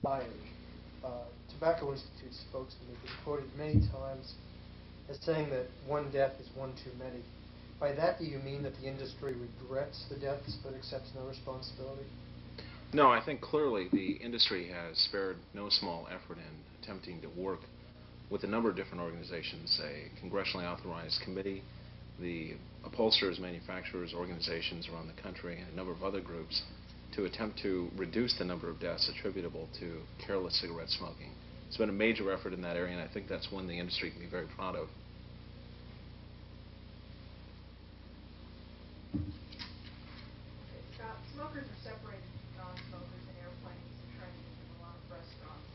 fired. Tobacco Institute spokesman has been quoted many times as saying that one death is one too many. By that, do you mean that the industry regrets the deaths but accepts no responsibility? No, I think clearly the industry has spared no small effort in attempting to work with a number of different organizations, a congressionally authorized committee, the upholsterers, manufacturers, organizations around the country, and a number of other groups to attempt to reduce the number of deaths attributable to careless cigarette smoking. It's been a major effort in that area, and I think that's one the industry can be very proud of. Scott, smokers are separated from non-smokers in airplanes and trains and a lot of restaurants.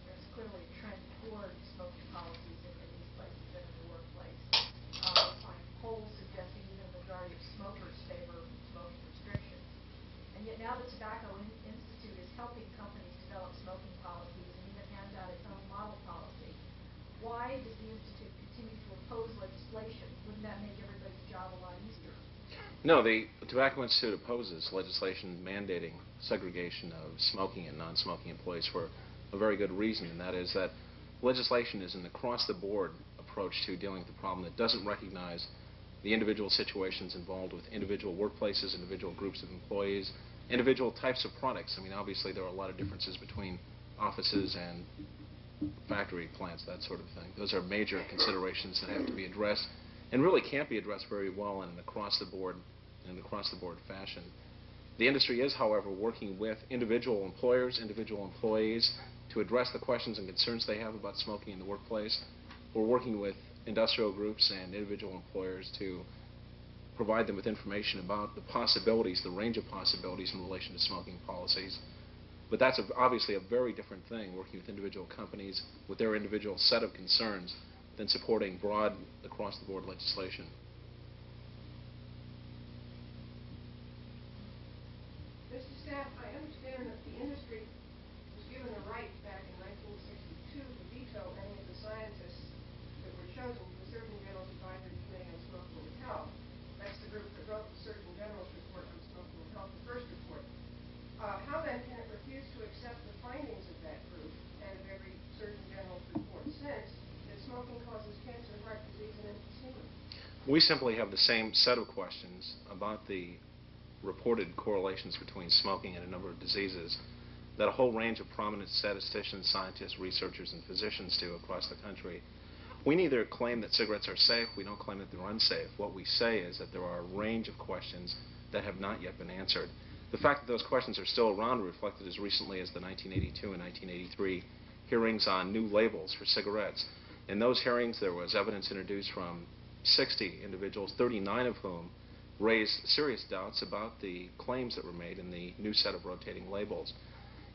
There's clearly a trend toward smoking policies in these places and in the workplace. We find polls suggesting even the majority of smokers favor smoking restrictions. And yet now the Tobacco Institute is helping companies develop smoking policies and even hands out its own model policy. Why does the Institute continue to oppose legislation? Wouldn't that make everybody's job a lot easier? No, the Tobacco Institute opposes legislation mandating segregation of smoking and non-smoking employees for a very good reason, and that is that legislation is an across-the-board approach to dealing with the problem that doesn't recognize the individual situations involved with individual workplaces, individual groups of employees, individual types of products. I mean, obviously there are a lot of differences between offices and factory plants, that sort of thing. Those are major considerations that have to be addressed and really can't be addressed very well in an across-the-board fashion. The industry is, however, working with individual employers, individual employees to address the questions and concerns they have about smoking in the workplace. We're working with industrial groups and individual employers to provide them with information about the possibilities, the range of possibilities in relation to smoking policies. But that's obviously a very different thing, working with individual companies with their individual set of concerns, than supporting broad, across-the-board legislation. Mr. Stapf, I understand that the industry was given a right back in 1962 to veto any of the scientists that were chosen for the Surgeon General's Advisory Committee on Smoking and Health. That's the group that wrote the Surgeon General's report on smoking and health, the first report. How then can it refuse to accept the findings of that group and of every Surgeon General's report since that smoking causes cancer, heart disease, and emphysema? We simply have the same set of questions about the reported correlations between smoking and a number of diseases that a whole range of prominent statisticians, scientists, researchers, and physicians do across the country. We neither claim that cigarettes are safe, we don't claim that they're unsafe. What we say is that there are a range of questions that have not yet been answered. The fact that those questions are still around are reflected as recently as the 1982 and 1983 hearings on new labels for cigarettes. In those hearings, there was evidence introduced from 60 individuals, 39 of whom raised serious doubts about the claims that were made in the new set of rotating labels.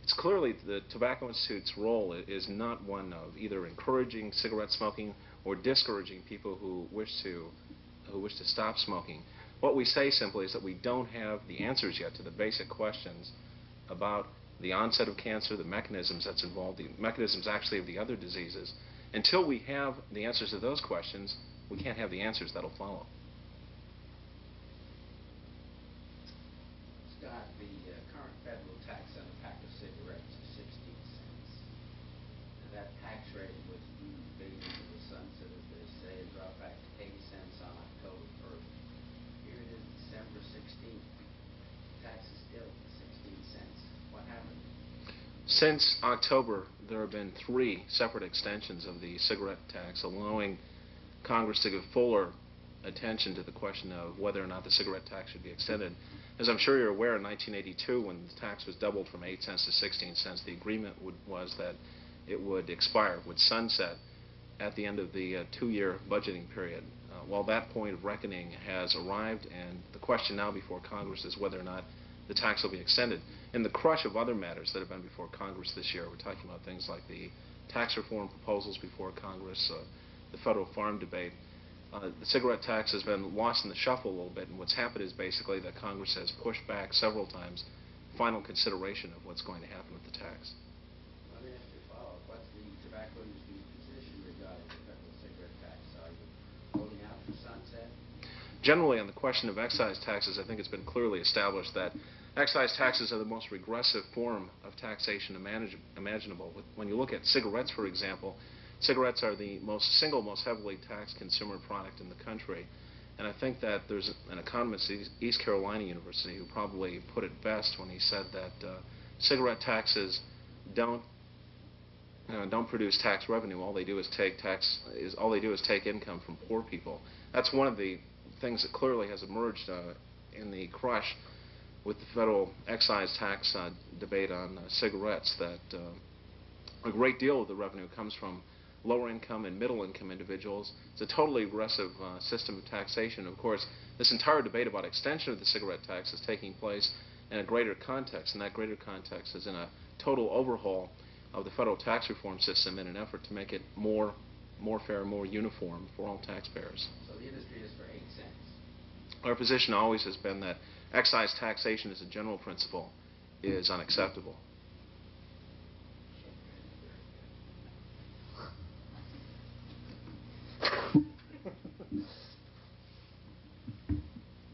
It's clearly the Tobacco Institute's role is not one of either encouraging cigarette smoking or discouraging people who wish to stop smoking. What we say simply is that we don't have the answers yet to the basic questions about the onset of cancer, the mechanisms that's involved, the mechanisms actually of the other diseases. Until we have the answers to those questions, we can't have the answers that'll follow. Scott, the current federal tax on a pack of cigarettes is 16 cents. Now, that tax rate was faded into the sunset, as they say, and dropped back to 80 cents on October 1st. Here it is December 16th. The tax is still 16 cents. What happened? Since October, there have been 3 separate extensions of the cigarette tax, allowing Congress to give fuller attention to the question of whether or not the cigarette tax should be extended. As I'm sure you're aware, in 1982, when the tax was doubled from 8 cents to 16 cents, the agreement was that it would expire, would sunset at the end of the 2-year budgeting period. Well, that point of reckoning has arrived, and the question now before Congress is whether or not the tax will be extended. In the crush of other matters that have been before Congress this year, we're talking about things like the tax reform proposals before Congress, the federal farm debate. The cigarette tax has been lost in the shuffle a little bit, and what's happened is basically that Congress has pushed back several times final consideration of what's going to happen with the tax. Let me ask you a follow-up. What's the tobacco industry's position regarding the federal cigarette tax? Are you holding out for sunset? Generally, on the question of excise taxes, I think it's been clearly established that Excise taxes are the most regressive form of taxation imaginable. When you look at cigarettes, for example, cigarettes are the single most heavily taxed consumer product in the country. And I think that there's an economist at East Carolina University who probably put it best when he said that cigarette taxes don't produce tax revenue. All they do is take income from poor people. That's one of the things that clearly has emerged in the crush with the federal excise tax debate on cigarettes, that a great deal of the revenue comes from lower income and middle income individuals. It's a totally regressive system of taxation. Of course, this entire debate about extension of the cigarette tax is taking place in a greater context, and that greater context is in a total overhaul of the federal tax reform system in an effort to make it more fair, more uniform for all taxpayers. So the industry is for 8 cents. Our position always has been that excise taxation as a general principle is unacceptable. A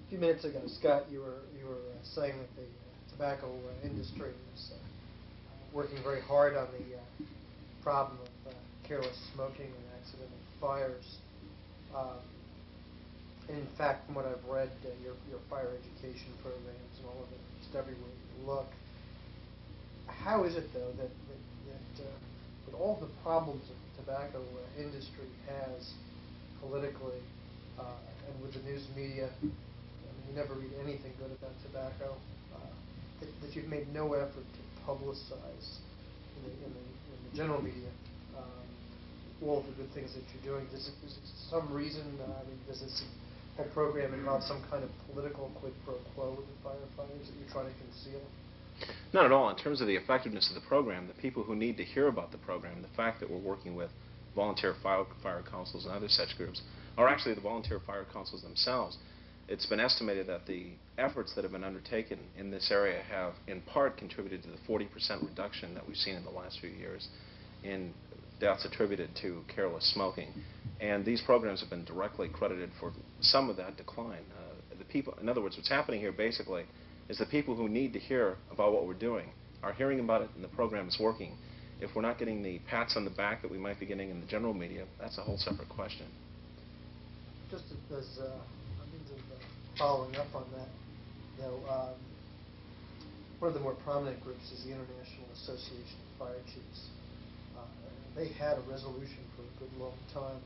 few minutes ago, Scott, you were saying that the tobacco industry was working very hard on the problem of careless smoking and accidental fires. In fact, from what I've read, your fire education programs and all of it, just everywhere you look. How is it, though, that with all the problems that the tobacco industry has politically and with the news media, you never read anything good about tobacco, that you've made no effort to publicize in the general media all the good things that you're doing? Is it some reason, does this program involve some kind of political quid pro quo with the firefighters that you're trying to conceal? Not at all. In terms of the effectiveness of the program, the people who need to hear about the program, the fact that we're working with volunteer fire councils and other such groups, are actually the volunteer fire councils themselves. It's been estimated that the efforts that have been undertaken in this area have in part contributed to the 40% reduction that we've seen in the last few years in deaths attributed to careless smoking. And these programs have been directly credited for some of that decline. In other words, what's happening here basically is the people who need to hear about what we're doing are hearing about it and the program is working. If we're not getting the pats on the back that we might be getting in the general media, that's a whole separate question. Just as a means of following up on that, one of the more prominent groups is the International Association of Fire Chiefs. They had a resolution for a good long time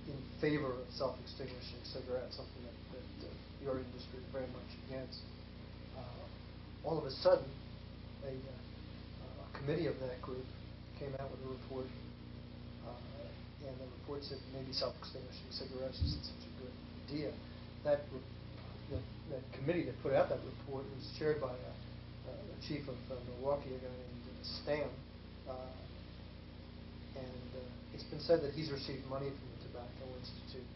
in favor of self-extinguishing cigarettes, something that your industry is very much against. All of a sudden, a committee of that group came out with a report, and the report said maybe self-extinguishing cigarettes isn't such a good idea. That committee that put out that report was chaired by the chief of Milwaukee, a guy named Stapf, and it's been said that he's received money from the Tobacco Institute.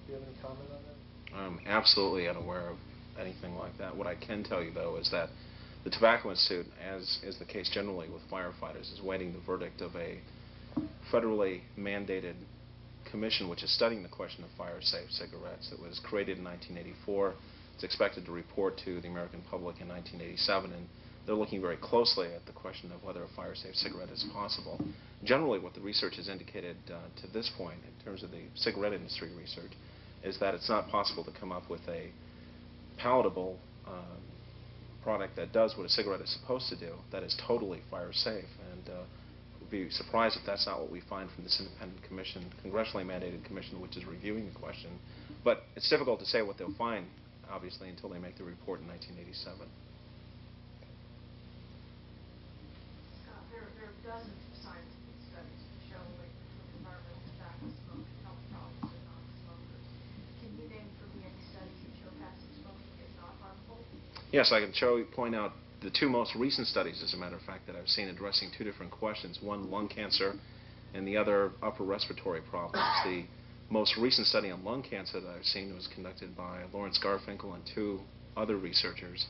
Do you have any comment on that? I'm absolutely unaware of anything like that. What I can tell you, though, is that the Tobacco Institute, as is the case generally with firefighters, is waiting the verdict of a federally mandated commission which is studying the question of fire-safe cigarettes. It was created in 1984. It's expected to report to the American public in 1987, and they're looking very closely at the question of whether a fire-safe cigarette is possible. Generally, what the research has indicated to this point, in terms of the cigarette industry research, is that it's not possible to come up with a palatable product that does what a cigarette is supposed to do, that is totally fire-safe. And would be surprised if that's not what we find from this independent commission, congressionally mandated commission, which is reviewing the question. But it's difficult to say what they'll find, obviously, until they make the report in 1987. Scott, there are dozens of scientific studies to show a link between environmental tobacco smoke and health problems in non-smokers. Can you name for me any studies that show passive smoking is not harmful? Yes, I can point out the two most recent studies, as a matter of fact, that I've seen addressing two different questions. One, lung cancer, and the other, upper respiratory problems. The most recent study on lung cancer that I've seen was conducted by Lawrence Garfinkel and two other researchers,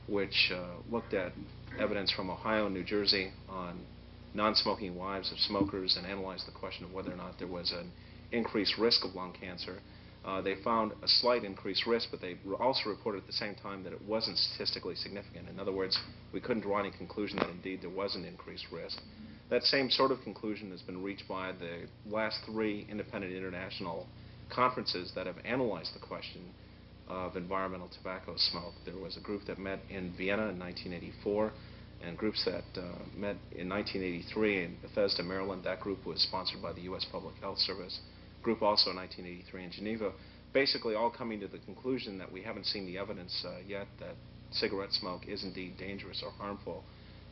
which looked at evidence from Ohio and New Jersey on non-smoking wives of smokers and analyzed the question of whether or not there was an increased risk of lung cancer. They found a slight increased risk, but they also reported at the same time that it wasn't statistically significant. In other words, we couldn't draw any conclusion that indeed there was an increased risk. That same sort of conclusion has been reached by the last 3 independent international conferences that have analyzed the question of environmental tobacco smoke. There was a group that met in Vienna in 1984, and groups that met in 1983 in Bethesda, Maryland. That group was sponsored by the U.S. Public Health Service. Group also in 1983 in Geneva, basically all coming to the conclusion that we haven't seen the evidence yet that cigarette smoke is indeed dangerous or harmful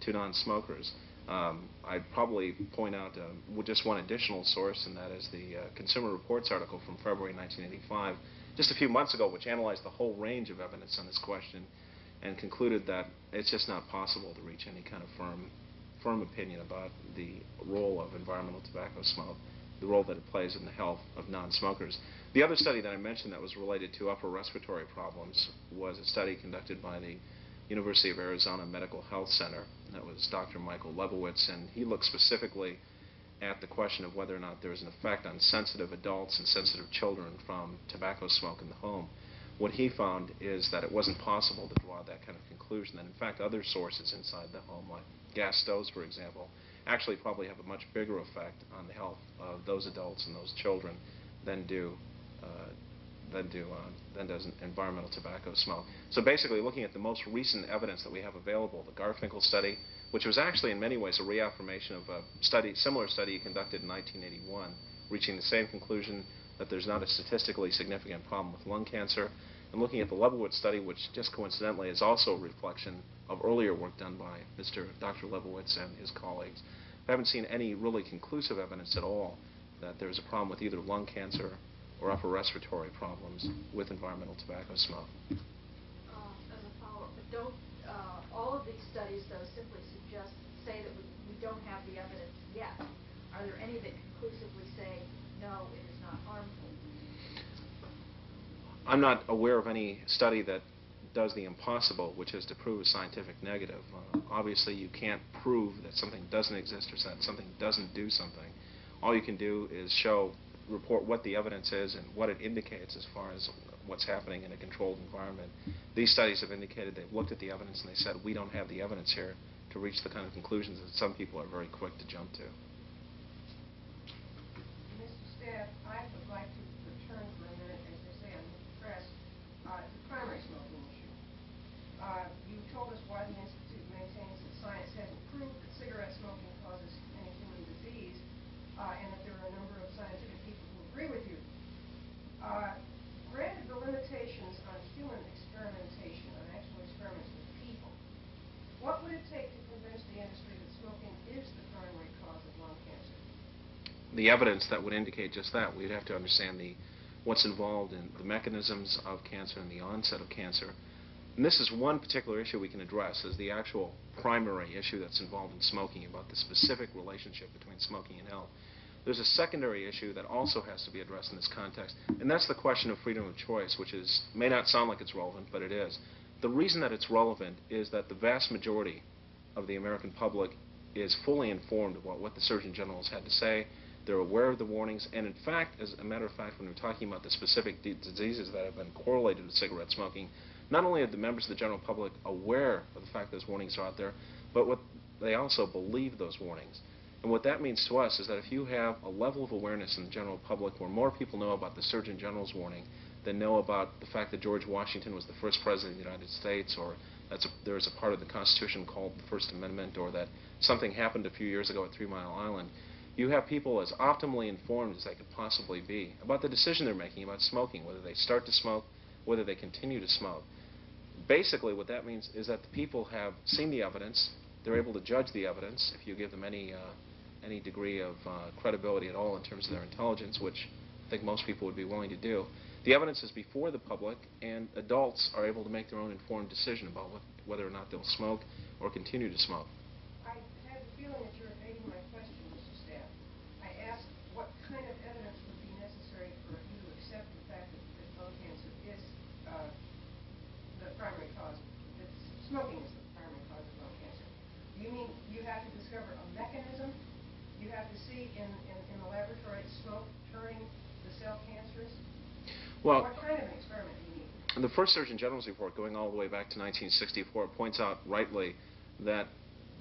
to non-smokers. I'd probably point out just one additional source, and that is the Consumer Reports article from February 1985, just a few months ago, which analyzed the whole range of evidence on this question and concluded that it's just not possible to reach any kind of firm opinion about the role of environmental tobacco smoke, the role that it plays in the health of non-smokers. The other study that I mentioned that was related to upper respiratory problems was a study conducted by the University of Arizona Medical Health Center. That was Dr. Michael Lebowitz, and he looked specifically at the question of whether or not there was an effect on sensitive adults and sensitive children from tobacco smoke in the home. What he found is that it wasn't possible to draw that kind of conclusion, and in fact other sources inside the home, like gas stoves for example, actually probably have a much bigger effect on the health of those adults and those children than does environmental tobacco smoke. So basically looking at the most recent evidence that we have available, the Garfinkel study, which was actually in many ways a reaffirmation of a similar study conducted in 1981, reaching the same conclusion that there's not a statistically significant problem with lung cancer, and looking at the Lebowitz study, which just coincidentally is also a reflection of earlier work done by Dr. Lebowitz and his colleagues. I haven't seen any really conclusive evidence at all that there's a problem with either lung cancer or upper respiratory problems with environmental tobacco smoke. As a follow-up, but don't all of these studies, though, simply say that we don't have the evidence yet? Are there any that conclusively say, no, it is not harmful? I'm not aware of any study that does the impossible, which is to prove a scientific negative. Obviously, you can't prove that something doesn't exist or that something doesn't do something. All you can do is report what the evidence is and what it indicates as far as what's happening in a controlled environment. These studies have indicated they've looked at the evidence and they said, we don't have the evidence here to reach the kind of conclusions that some people are very quick to jump to. Mr. Stapf, I would like to return for a minute, as they say on the press, to the primary smoking issue. You told us why the Institute maintains that science hasn't proved that cigarette smoking causes any human disease, and that there are a number of scientific people who agree with you. Granted the limitations on human experimentation, on actual experiments with people, what would it take to convince the industry that smoking is the primary cause of lung cancer? The evidence that would indicate just that. We'd have to understand what's involved in the mechanisms of cancer and the onset of cancer. And this is one particular issue we can address, is the actual primary issue that's involved in smoking, about the specific relationship between smoking and health. There's a secondary issue that also has to be addressed in this context, and that's the question of freedom of choice, which may not sound like it's relevant, but it is. The reason that it's relevant is that the vast majority of the American public is fully informed about what the Surgeon General has had to say. They're aware of the warnings, and in fact, as a matter of fact, when we're talking about the specific diseases that have been correlated with cigarette smoking, not only are the members of the general public aware of the fact those warnings are out there, but they also believe those warnings. And what that means to us is that if you have a level of awareness in the general public where more people know about the Surgeon General's warning than know about the fact that George Washington was the first president of the United States, or there is a part of the Constitution called the First Amendment, or that something happened a few years ago at 3 Mile Island, you have people as optimally informed as they could possibly be about the decision they're making about smoking, whether they start to smoke, whether they continue to smoke. Basically, what that means is that the people have seen the evidence, they're able to judge the evidence if you give them any degree of credibility at all in terms of their intelligence, which I think most people would be willing to do. The evidence is before the public, and adults are able to make their own informed decision about whether or not they'll smoke or continue to smoke. I have the feeling that you're evading my question, Mr. Stapf. I asked what kind of evidence would be necessary for you to accept the fact that lung cancer is the primary cause, that smoking is the primary cause of lung cancer. Do you mean you have to discover a mechanism? You have to see in the laboratory smoke turning the cell cancerous? Well, What kind of an experiment do you need? the first Surgeon General's report, going all the way back to 1964, points out rightly that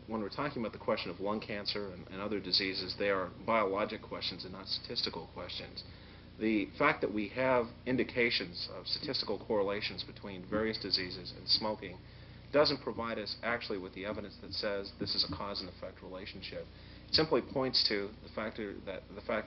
when we're talking about the question of lung cancer and other diseases, they are biologic questions and not statistical questions. The fact that we have indications of statistical correlations between various diseases and smoking doesn't provide us actually with the evidence that says this is a cause and effect relationship. It simply points to the fact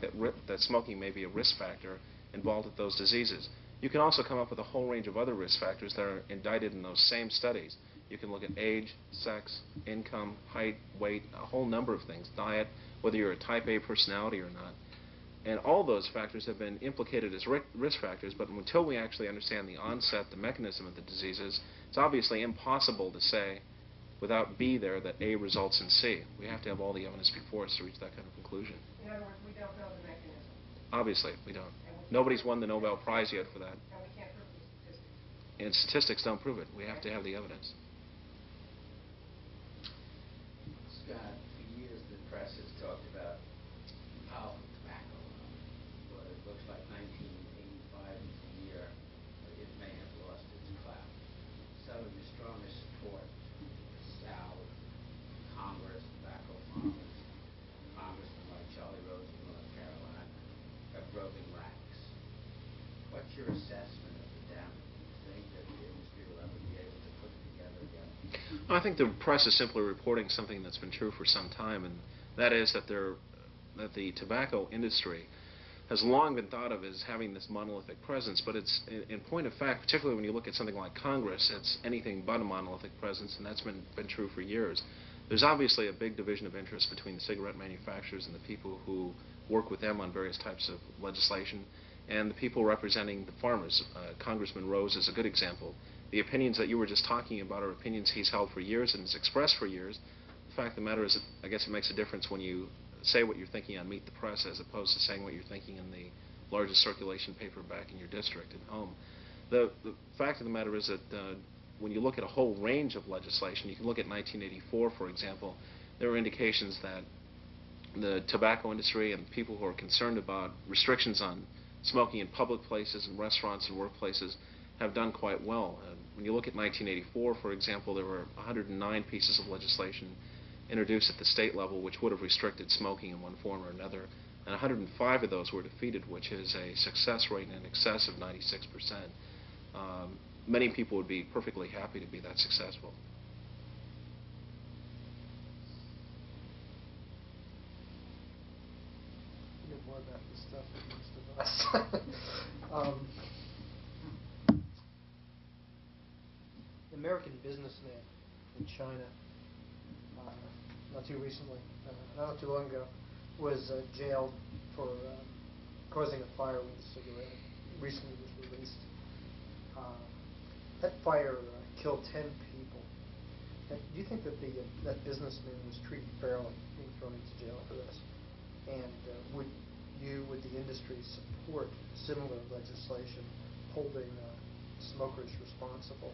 that smoking may be a risk factor involved with those diseases. You can also come up with a whole range of other risk factors that are indicted in those same studies. You can look at age, sex, income, height, weight, a whole number of things, diet, whether you're a type A personality or not. And all those factors have been implicated as risk factors, but until we actually understand the onset, the mechanism of the diseases, it's obviously impossible to say, without B there, that A results in C. We have to have all the evidence before us to reach that kind of conclusion. In other words, we don't know the mechanism. Obviously, we don't. Nobody's won the Nobel Prize yet for that. And we can't prove the statistics. And statistics don't prove it. We have to have the evidence. Scott, for years the press has talked about powerful tobacco lobby, but it looks like 1985 is the year that it may have lost its clout. Some of your strongest support, the South, Congress, tobacco farmers, congressmen like Charlie Rose in North Carolina, have broken ranks. What's your assessment of the damage? Do you think that the industry will ever be able to put it together again? I think the press is simply reporting something that's been true for some time, and that is that the tobacco industry has long been thought of as having this monolithic presence, but it's, in point of fact, particularly when you look at something like Congress, it's anything but a monolithic presence, and that's been true for years. There's obviously a big division of interest between the cigarette manufacturers and the people who work with them on various types of legislation, and the people representing the farmers. Congressman Rose is a good example. The opinions that you were just talking about are opinions he's held for years and has expressed for years. The fact of the matter is that I guess it makes a difference when you say what you're thinking on Meet the Press as opposed to saying what you're thinking in the largest circulation paper back in your district at home. The fact of the matter is that when you look at a whole range of legislation, you can look at 1984, for example, there were indications that the tobacco industry and people who are concerned about restrictions on smoking in public places and restaurants and workplaces have done quite well. When you look at 1984, for example, there were 109 pieces of legislation introduced at the state level which would have restricted smoking in one form or another, and 105 of those were defeated, which is a success rate in excess of 96%. Many people would be perfectly happy to be that successful. You know more about this stuff than most of us. An American businessman in China, not too recently, not too long ago, was jailed for causing a fire with a cigarette. Recently was released. That fire killed 10 people. And do you think that that businessman was treated fairly, being thrown into jail for this? And would the industry support similar legislation holding smokers responsible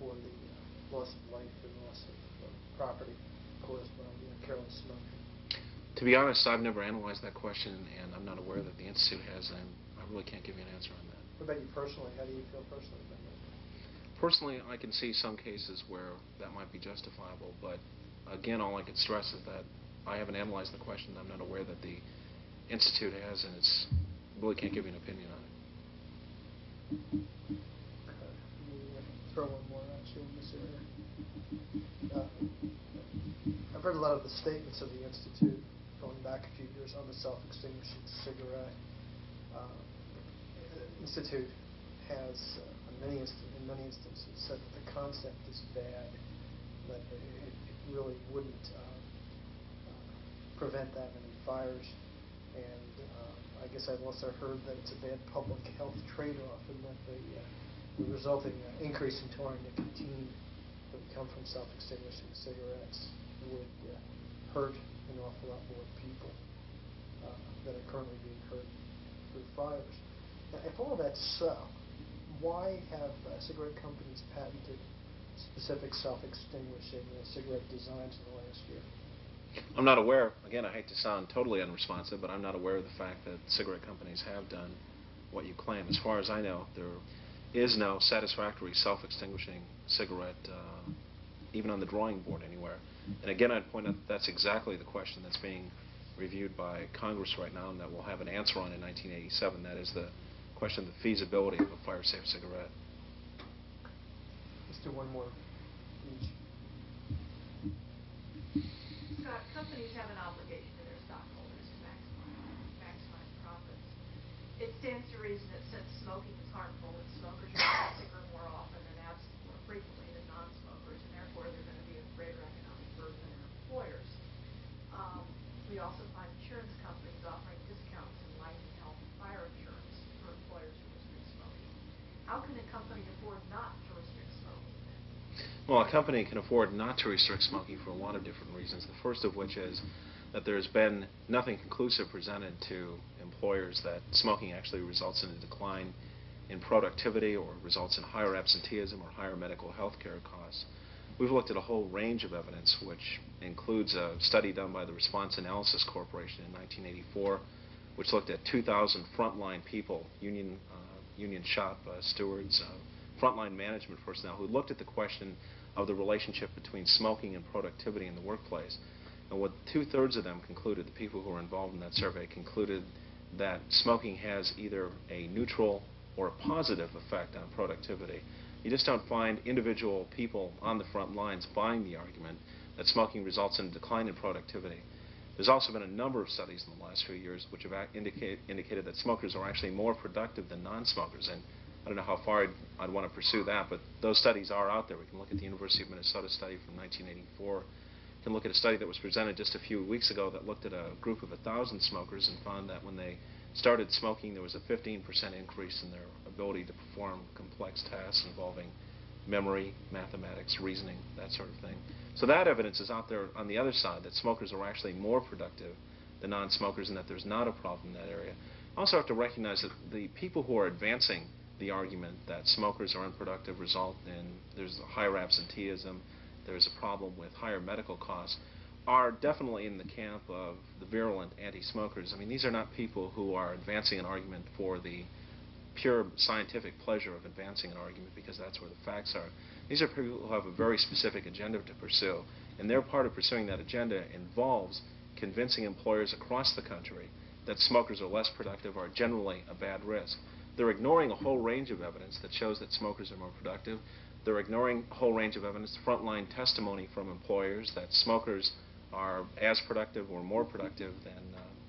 for the loss of life and loss of property caused by careless smoking? To be honest, I've never analyzed that question, and I'm not aware that the Institute has, and I really can't give you an answer on that. What about you personally? How do you feel personally about that? Personally, I can see some cases where that might be justifiable, but again, all I can stress is that I haven't analyzed the question. I'm not aware that the Institute has, and it's really can't give you an opinion on it. Okay. Let me throw one more at you in this area. I've read a lot of the statements of the Institute going back a few years on the self-extinguishing cigarette. The Institute has, in many instances, said that the concept is bad, that it really wouldn't prevent that many fires, and I guess I've also heard that it's a bad public health trade-off, and that the resulting increase in taurine nicotine that would come from self-extinguishing cigarettes would hurt an awful lot more people that are currently being hurt through fires. Now, if all that's so, why have cigarette companies patented specific self-extinguishing cigarette designs in the last year? I'm not aware, again, I hate to sound totally unresponsive, but I'm not aware of the fact that cigarette companies have done what you claim. As far as I know, there is no satisfactory self-extinguishing cigarette, even on the drawing board anywhere. And again, I'd point out that that's exactly the question that's being reviewed by Congress right now, and that we'll have an answer on in 1987. That is the question of the feasibility of a fire-safe cigarette. Let's do one more each. Scott, companies have an obligation to their stockholders to maximize profits. It stands to reason that since smoking is harmful, that smokers are getting sicker more often and absent more frequently than non-smokers, and therefore they're going to be a greater economic burden than their employers. We also find insurance companies offering discounts in life and health and fire insurance for employers who restrict smoking. How can a company afford not to restrict smoking then? Well, a company can afford not to restrict smoking for a lot of different reasons. The first of which is that there's been nothing conclusive presented to employers that smoking actually results in a decline in productivity or results in higher absenteeism or higher medical health care costs. We've looked at a whole range of evidence, which includes a study done by the Response Analysis Corporation in 1984, which looked at 2,000 frontline people, union shop stewards, frontline management personnel, who looked at the question of the relationship between smoking and productivity in the workplace. And what 2/3 of them concluded, the people who were involved in that survey, concluded that smoking has either a neutral or a positive effect on productivity. You just don't find individual people on the front lines buying the argument that smoking results in a decline in productivity. There's also been a number of studies in the last few years which have indicated that smokers are actually more productive than non-smokers. And I don't know how far I'd want to pursue that, but those studies are out there. We can look at the University of Minnesota study from 1984. We can look at a study that was presented just a few weeks ago that looked at a group of 1,000 smokers and found that when they started smoking, there was a 15% increase in their ability to perform complex tasks involving memory, mathematics, reasoning, that sort of thing. So that evidence is out there on the other side, that smokers are actually more productive than non-smokers and that there's not a problem in that area. I also have to recognize that the people who are advancing the argument that smokers are unproductive result in there's a higher absenteeism, there's a problem with higher medical costs, are definitely in the camp of the virulent anti-smokers. I mean, these are not people who are advancing an argument for the pure scientific pleasure of advancing an argument because that's where the facts are. These are people who have a very specific agenda to pursue, and their part of pursuing that agenda involves convincing employers across the country that smokers are less productive, are generally a bad risk. They're ignoring a whole range of evidence that shows that smokers are more productive. They're ignoring a whole range of evidence, frontline testimony from employers that smokers are as productive or more productive than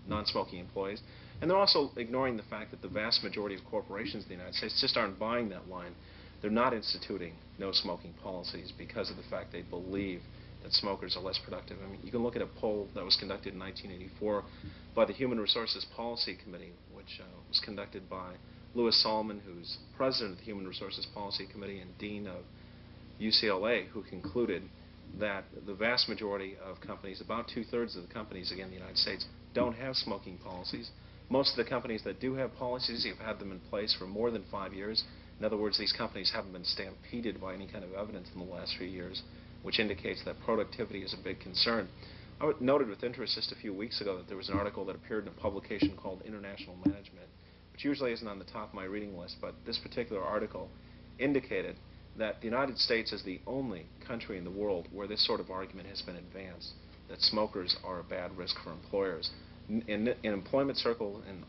non-smoking employees. And they're also ignoring the fact that the vast majority of corporations in the United States just aren't buying that line. They're not instituting no-smoking policies because of the fact they believe that smokers are less productive. I mean, you can look at a poll that was conducted in 1984 by the Human Resources Policy Committee, which was conducted by Louis Solomon, who's president of the Human Resources Policy Committee and dean of UCLA, who concluded that the vast majority of companies, about 2/3 of the companies, again, in the United States, don't have smoking policies. Most of the companies that do have policies have had them in place for more than 5 years. In other words, these companies haven't been stampeded by any kind of evidence in the last few years, which indicates that productivity is a big concern. I noted with interest just a few weeks ago that there was an article that appeared in a publication called International Management, which usually isn't on the top of my reading list, but this particular article indicated that the United States is the only country in the world where this sort of argument has been advanced, that smokers are a bad risk for employers. In employment circles in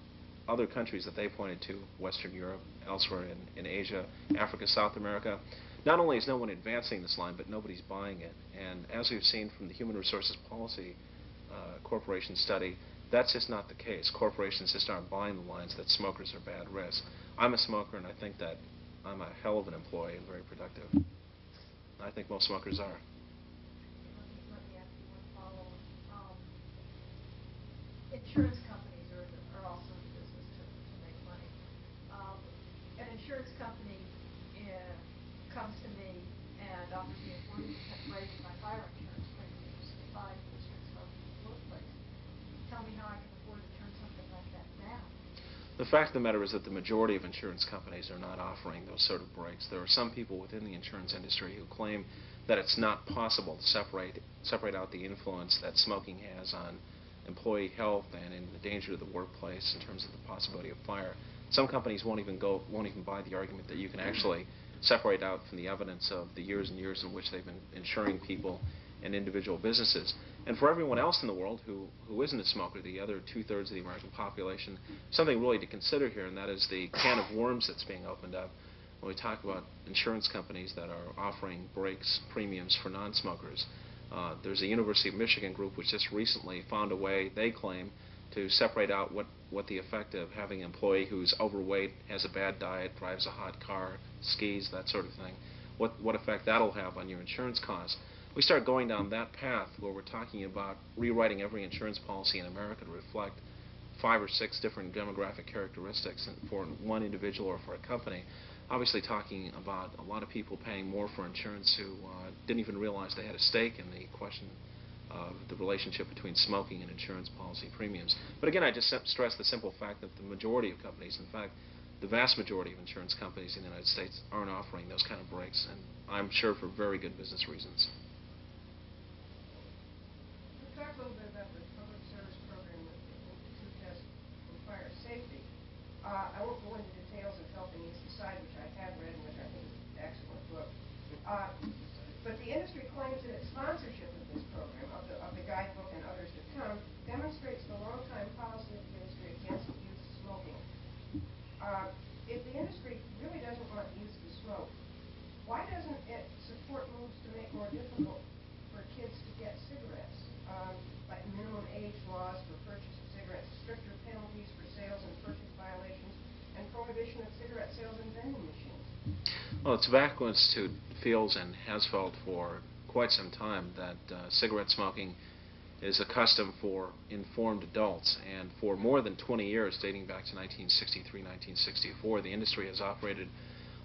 other countries that they pointed to, Western Europe, elsewhere in Asia, Africa, South America, not only is no one advancing this line, but nobody's buying it. And as we've seen from the Human Resources Policy Corporation study, that's just not the case. Corporations just aren't buying the lines that smokers are bad risk. I'm a smoker, and I think that I'm a hell of an employee and very productive. I think most smokers are. Let me ask you one follow-up. Insurance companies are also in the business to make money. An insurance company comes to me and offers me a 40% raise in my fire insurance premiums if I restrict smoking in the workplace. Tell me how I can afford to turn something like that down. The fact of the matter is that the majority of insurance companies are not offering those sort of breaks. There are some people within the insurance industry who claim that it's not possible to separate out the influence that smoking has on employee health and in the danger to the workplace in terms of the possibility of fire. Some companies won't even buy the argument that you can actually separate out from the evidence of the years and years in which they've been insuring people and individual businesses. And for everyone else in the world who isn't a smoker, the other 2/3 of the American population, something really to consider here, and that is the can of worms that's being opened up when we talk about insurance companies that are offering breaks, premiums for non-smokers. There's a University of Michigan group which just recently found a way, they claim, to separate out what the effect of having an employee who's overweight, has a bad diet, drives a hot car, skis, that sort of thing, what effect that'll have on your insurance costs. We start going down that path where we're talking about rewriting every insurance policy in America to reflect 5 or 6 different demographic characteristics for one individual or for a company. Obviously talking about a lot of people paying more for insurance who didn't even realize they had a stake in the question of the relationship between smoking and insurance policy premiums. But again, I just stress the simple fact that the majority of companies, in fact, the vast majority of insurance companies in the United States aren't offering those kind of breaks, and I'm sure for very good business reasons. We'll talk a little bit about the public service program that the Institute has in fire safety. I won't go into details of Helping East Side, which I have read and which I think is an excellent book. But the industry claims that its sponsorship of this program, of the guidebook and others to come, demonstrates the long-time policy of the industry against youth smoking. If the industry really doesn't want youth to smoke, why doesn't it support moves to make it more difficult for kids to get cigarettes, like minimum age laws for purchase of cigarettes, stricter penalties for sales and purchase violations, and prohibition of cigarette sales in vending machines? Well, the Tobacco Institute feels and has felt for quite some time that cigarette smoking is a custom for informed adults, and for more than 20 years, dating back to 1963, 1964, the industry has operated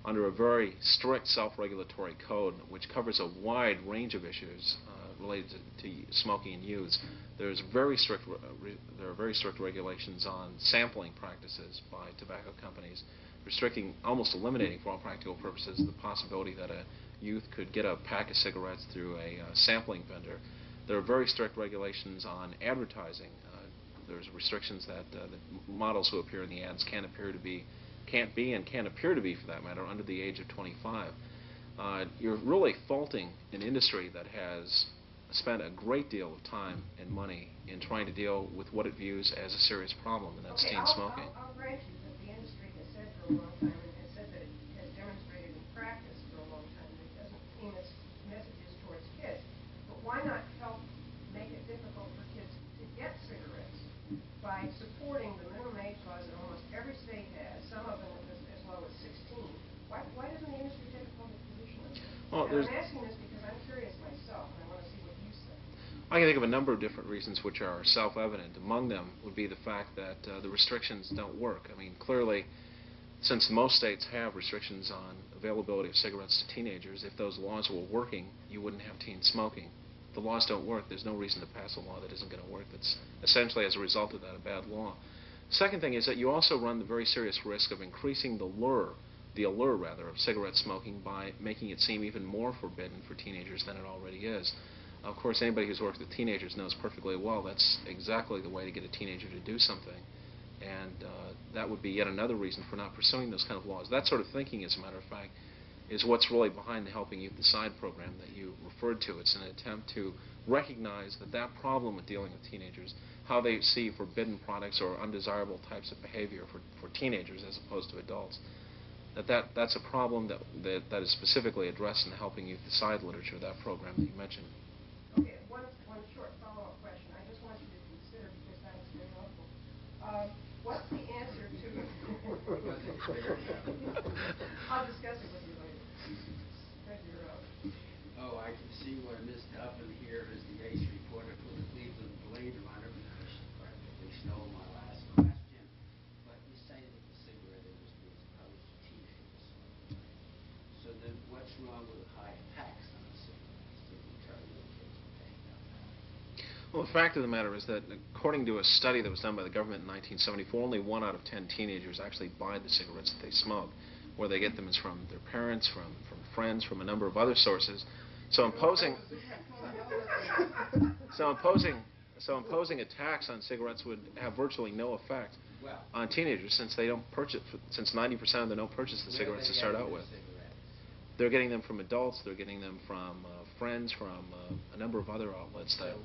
under a very strict self-regulatory code which covers a wide range of issues related to smoking in youths. There are very strict regulations on sampling practices by tobacco companies, restricting, almost eliminating for all practical purposes, the possibility that a youth could get a pack of cigarettes through a sampling vendor. There are very strict regulations on advertising. There's restrictions that the models who appear in the ads can't be and can't appear to be, for that matter, under the age of 25. You're really faulting an industry that has spent a great deal of time and money in trying to deal with what it views as a serious problem, and that's teen smoking. I'll grant you that the industry has said for a long time, and has said that it has demonstrated in practice for a long time, that it doesn't aim its messages towards kids. But why not help make it difficult for kids to get cigarettes by supporting the minimum age laws that almost every state has, some of them as low as 16? Why doesn't the industry take a public position on this? Well, I'm asking this because I'm curious myself, and I want to see what you say. I can think of a number of different reasons which are self-evident. Among them would be the fact that the restrictions don't work. I mean, clearly, since most states have restrictions on availability of cigarettes to teenagers, if those laws were working, you wouldn't have teen smoking. If the laws don't work, there's no reason to pass a law that isn't going to work. That's essentially, as a result of that, a bad law. Second thing is that you also run the very serious risk of increasing the allure of cigarette smoking by making it seem even more forbidden for teenagers than it already is. Of course, anybody who's worked with teenagers knows perfectly well that's exactly the way to get a teenager to do something, and that would be yet another reason for not pursuing those kind of laws. That sort of thinking, as a matter of fact, is what's really behind the Helping Youth Decide program that you referred to. It's an attempt to recognize that problem with dealing with teenagers, how they see forbidden products or undesirable types of behavior for teenagers as opposed to adults, that's a problem that is specifically addressed in the Helping Youth Decide literature, that program that you mentioned. Okay, one short follow-up question. I just want you to consider, because that was very helpful. What's the answer to... I'll discuss it with you later. Oh, I can see where Ms. Duffin here is the ace reporter for the Cleveland Blade Runner, because she practically stole my last question. But you say that the cigarette industry is opposed to teenagers. So then what's wrong with a high tax on cigarettes to deter young kids from taking up that? Well, the fact of the matter is that, according to a study that was done by the government in 1974, only 1 out of 10 teenagers actually buy the cigarettes that they smoke. Where they get them is from their parents, from friends, from a number of other sources. So imposing So imposing a tax on cigarettes would have virtually no effect Well, on teenagers since they don't purchase, since 90% of them don't purchase the cigarettes to start out with. They're getting them from adults, they're getting them from friends, from a number of other outlets. So would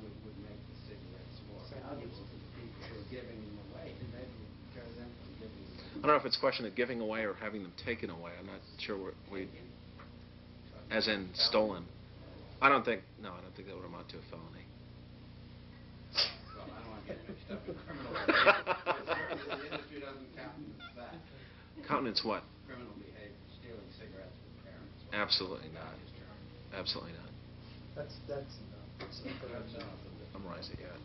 make the cigarettes more valuable to the people who are giving them away, and maybe deter them from giving them I don't know if it's a question of giving away or having them taken away. I'm not sure as in stolen. I don't think that would amount to a felony. Well, I don't want to get mixed up in criminal behavior. Certainly the industry doesn't countenance that. Countenance what? Criminal behavior, stealing cigarettes from parents. Absolutely not. Absolutely not. That's enough. That's enough. I'm rising yet.